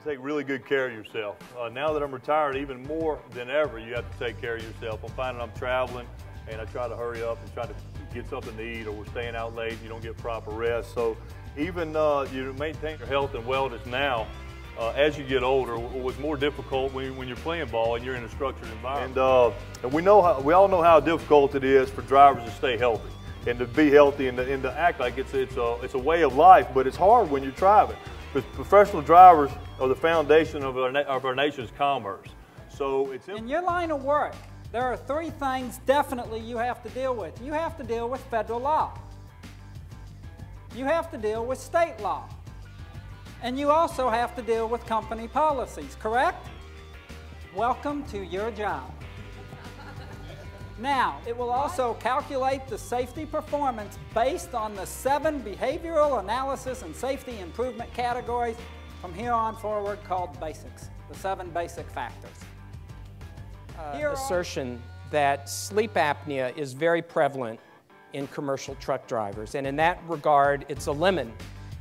take really good care of yourself. Now that I'm retired, even more than ever, you have to take care of yourself. I'm finding I'm traveling, and I try to hurry up and try to get something to eat, or we're staying out late, you don't get proper rest. So even you maintain your health and wellness now, as you get older, was more difficult when you're playing ball and you're in a structured environment. And we all know how difficult it is for drivers to stay healthy and to be healthy and to act like it's a way of life, but it's hard when you're driving. Because professional drivers are the foundation of our nation's commerce. So it's in your line of work, there are 3 things definitely you have to deal with. You have to deal with federal law. You have to deal with state law. And you also have to deal with company policies, correct? Welcome to your job. Now, it will also calculate the safety performance based on the 7 behavioral analysis and safety improvement categories from here on forward called basics, the 7 basic factors. Assertion that sleep apnea is very prevalent in commercial truck drivers, and in that regard, it's a lemon.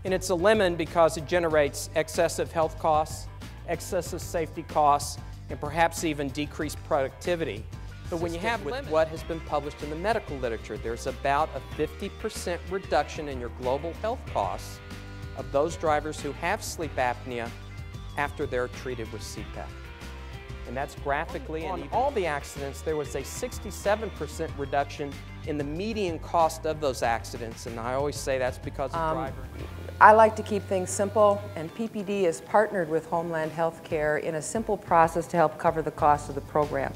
And it's a lemon because it generates excessive health costs, excessive safety costs, and perhaps even decreased productivity. But when you have with what has been published in the medical literature, there's about a 50% reduction in your global health costs of those drivers who have sleep apnea after they're treated with CPAP. And that's graphically, and in all the accidents, there was a 67% reduction in the median cost of those accidents. And I always say that's because of driver. I like to keep things simple, and PPD is partnered with Homeland Healthcare in a simple process to help cover the cost of the program.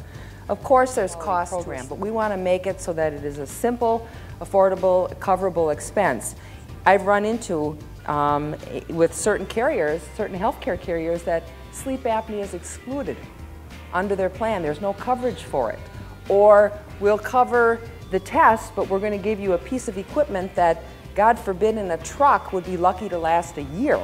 Of course there's cost to the program, but we want to make it so that it is a simple, affordable, coverable expense. I've run into, with certain carriers, certain healthcare carriers, that sleep apnea is excluded under their plan. There's no coverage for it. Or we'll cover the test, but we're going to give you a piece of equipment that, God forbid, in a truck would be lucky to last a year.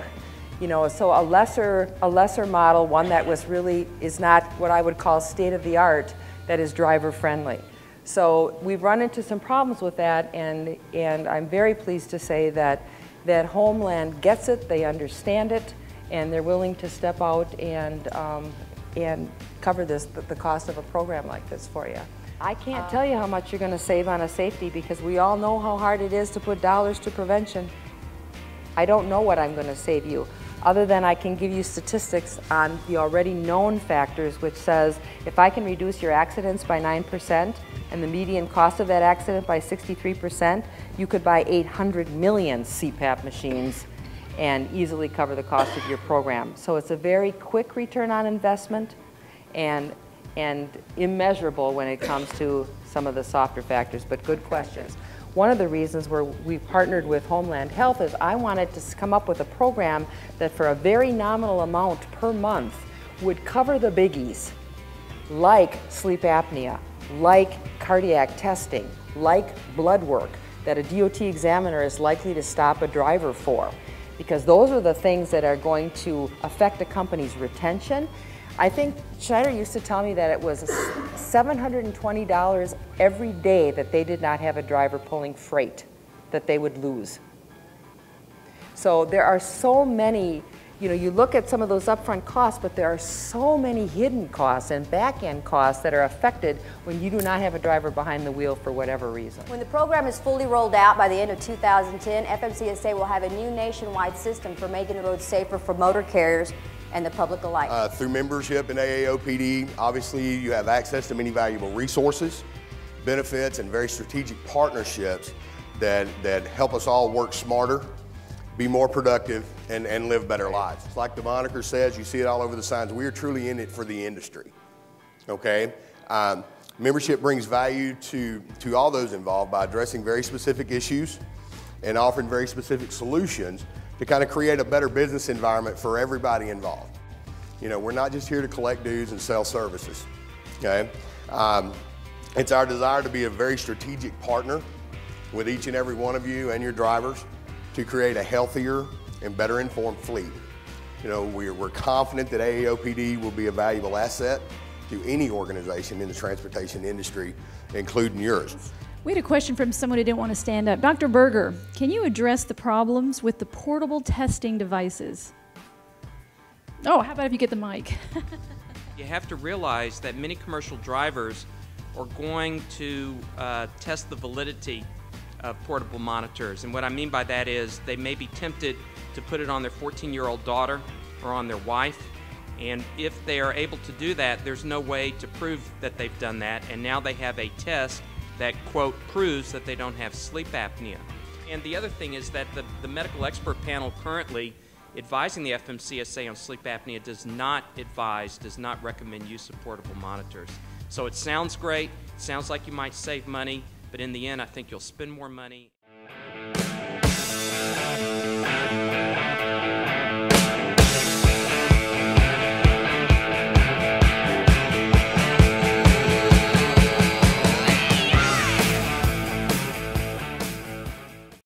You know, so a lesser model, one that is not what I would call state-of-the-art, that is driver-friendly. So we've run into some problems with that, and I'm very pleased to say that Homeland gets it, they understand it, and they're willing to step out and cover the cost of a program like this for you. I can't tell you how much you're going to save on a safety, because we all know how hard it is to put dollars to prevention. I don't know what I'm going to save you, other than I can give you statistics on the already known factors, which says if I can reduce your accidents by 9% and the median cost of that accident by 63%, you could buy 800 million CPAP machines and easily cover the cost of your program. So it's a very quick return on investment and immeasurable when it comes to some of the softer factors, but good questions. One of the reasons we partnered with Homeland Health is I wanted to come up with a program that for a very nominal amount per month would cover the biggies, like sleep apnea, like cardiac testing, like blood work, that a DOT examiner is likely to stop a driver for, because those are the things that are going to affect a company's retention. I think Schneider used to tell me that it was $720 every day that they did not have a driver pulling freight that they would lose. So there are so many, you know, you look at some of those upfront costs, but there are so many hidden costs and back-end costs that are affected when you do not have a driver behind the wheel for whatever reason. When the program is fully rolled out by the end of 2010, FMCSA will have a new nationwide system for making the roads safer for motor carriers and the public alike. Through membership in AAOPD, obviously you have access to many valuable resources, benefits, and very strategic partnerships that help us all work smarter, be more productive, and live better lives. It's like the moniker says, you see it all over the signs, we are truly in it for the industry, okay? Membership brings value to all those involved by addressing very specific issues and offering very specific solutions to kind of create a better business environment for everybody involved. You know, we're not just here to collect dues and sell services, okay? It's our desire to be a very strategic partner with each and every one of you and your drivers to create a healthier and better informed fleet. You know, we're confident that AAOPD will be a valuable asset to any organization in the transportation industry, including yours. We had a question from someone who didn't want to stand up. Dr. Berger, can you address the problems with the portable testing devices? Oh, how about if you get the mic? You have to realize that many commercial drivers are going to test the validity of portable monitors. And what I mean by that is they may be tempted to put it on their 14-year-old daughter or on their wife. And if they are able to do that, there's no way to prove that they've done that. And now they have a test that, quote, proves that they don't have sleep apnea. And the other thing is that the medical expert panel currently advising the FMCSA on sleep apnea does not recommend use of portable monitors. So it sounds great, sounds like you might save money, but in the end I think you'll spend more money.